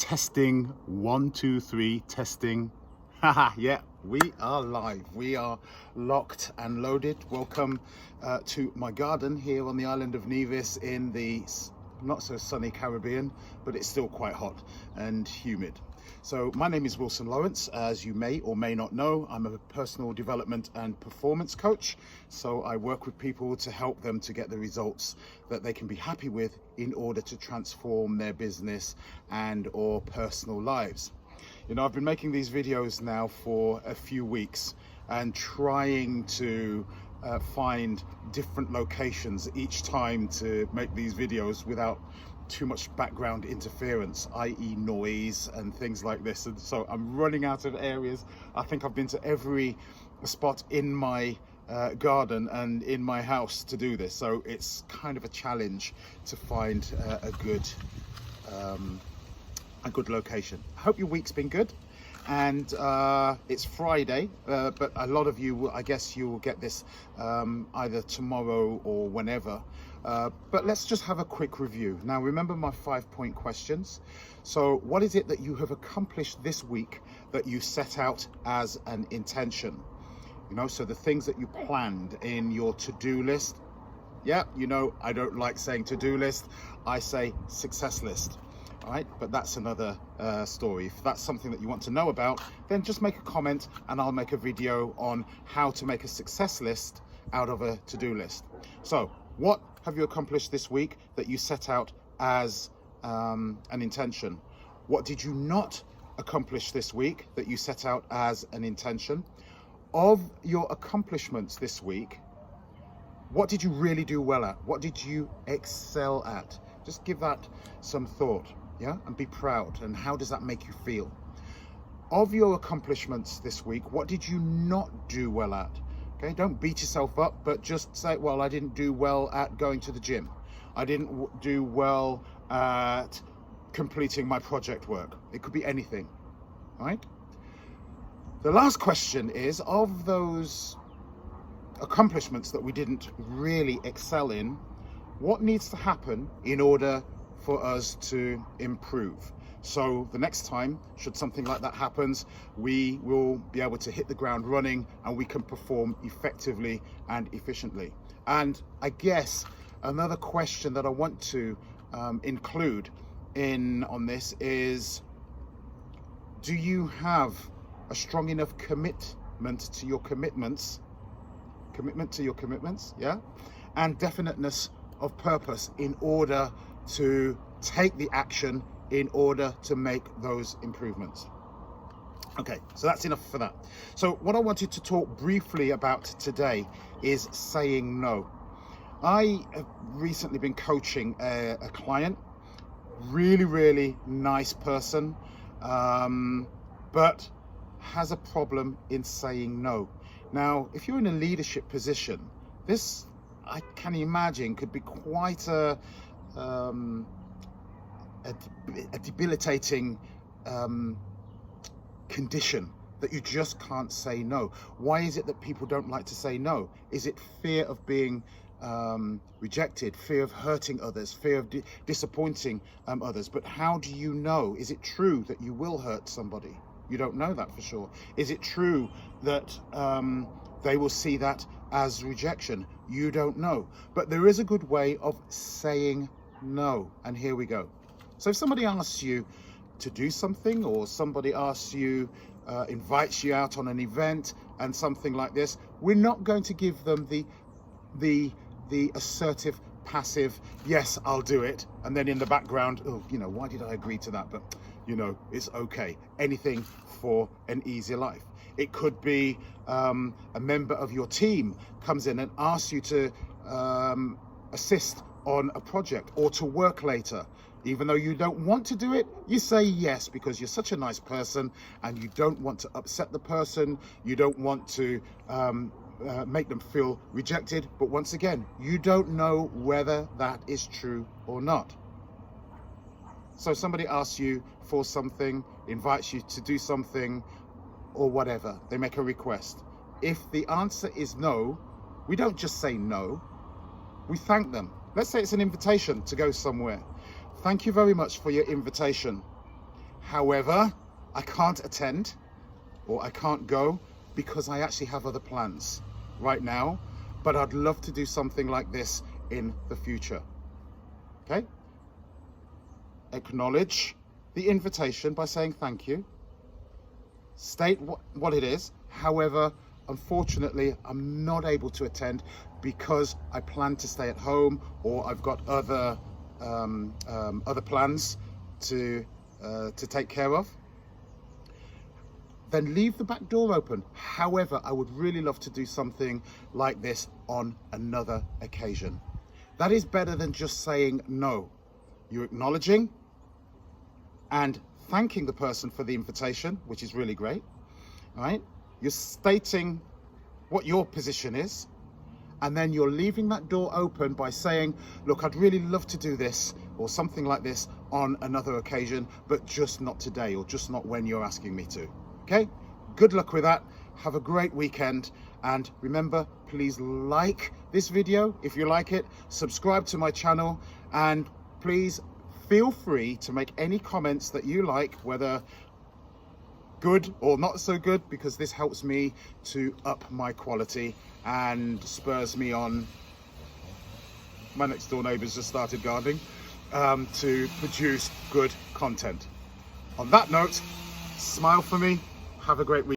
Testing, 1, 2, 3, testing. Haha, yeah, we are live. We are locked and loaded. Welcome to my garden here on the island of Nevis in the not so sunny Caribbean, but it's still quite hot and humid. So my name is Wilson Lawrence. As you may or may not know, I'm a personal development and performance coach. So I work with people to help them to get the results that they can be happy with in order to transform their business and or personal lives. You know, I've been making these videos now for a few weeks and trying to find different locations each time to make these videos without too much background interference, i.e. noise and things like this. And so I'm running out of areas. I think I've been to every spot in my garden and in my house to do this. So it's kind of a challenge to find a good location. I hope your week's been good. And it's Friday, but a lot of you, I guess you will get this either tomorrow or whenever. But let's just have a quick review. Now, remember my 5-point questions. So what is it that you have accomplished this week that you set out as an intention? You know, so the things that you planned in your to-do list. Yeah, you know, I don't like saying to-do list. I say success list. All right, but that's another story. If that's something that you want to know about, then just make a comment and I'll make a video on how to make a success list out of a to-do list. So what have you accomplished this week that you set out as an intention? What did you not accomplish this week that you set out as an intention? Of your accomplishments this week, what did you really do well at? What did you excel at? Just give that some thought. Yeah, and be proud. And how does that make you feel? Of your accomplishments this week, what did you not do well at? Okay, don't beat yourself up, but just say, well, I didn't do well at going to the gym. I didn't do well at completing my project work. It could be anything, right? The last question is, of those accomplishments that we didn't really excel in, what needs to happen in order for us to improve? So the next time, should something like that happens, we will be able to hit the ground running and we can perform effectively and efficiently. And I guess another question that I want to include on this is, do you have a strong enough commitment to your commitments, yeah, and definiteness of purpose in order to take the action in order to make those improvements? Okay, so that's enough for that. So what I wanted to talk briefly about today is saying no. I have recently been coaching a client, really nice person, but has a problem in saying no. Now, if you're in a leadership position, this, I can imagine, could be quite a debilitating condition that you just can't say no. Why is it that people don't like to say no? Is it fear of being rejected, fear of hurting others, fear of disappointing others? But how do you know? Is it true that you will hurt somebody? You don't know that for sure. Is it true that they will see that as rejection? You don't know. But there is a good way of saying no, and here we go. So if somebody asks you to do something, or somebody asks you, invites you out on an event and something like this, we're not going to give them the assertive, passive, yes, I'll do it, and then in the background, oh, you know, why did I agree to that? But you know, it's okay. Anything for an easier life. It could be a member of your team comes in and asks you to assist on a project or to work later. Even though you don't want to do it, you say yes because you're such a nice person and you don't want to upset the person. You don't want to make them feel rejected. But once again, you don't know whether that is true or not. So somebody asks you for something, invites you to do something or whatever. They make a request. If the answer is no, we don't just say no. We thank them. Let's say it's an invitation to go somewhere. Thank you very much for your invitation. However, I can't attend or I can't go because I actually have other plans right now, but I'd love to do something like this in the future. Okay? Acknowledge the invitation by saying thank you. State what it is. However, unfortunately, I'm not able to attend because I plan to stay at home, or I've got other plans to take care of. Then leave the back door open. However, I would really love to do something like this on another occasion. That is better than just saying no. You're acknowledging and thanking the person for the invitation, which is really great. All right? You're stating what your position is, and then you're leaving that door open by saying, look, I'd really love to do this or something like this on another occasion, but just not today, or just not when you're asking me to. Okay? Good luck with that. Have a great weekend. And remember, please like this video if you like it. Subscribe to my channel. And please feel free to make any comments that you like, whether good or not so good, because this helps me to up my quality and spurs me on. My next door neighbours just started gardening, to produce good content. On that note, smile for me. Have a great week.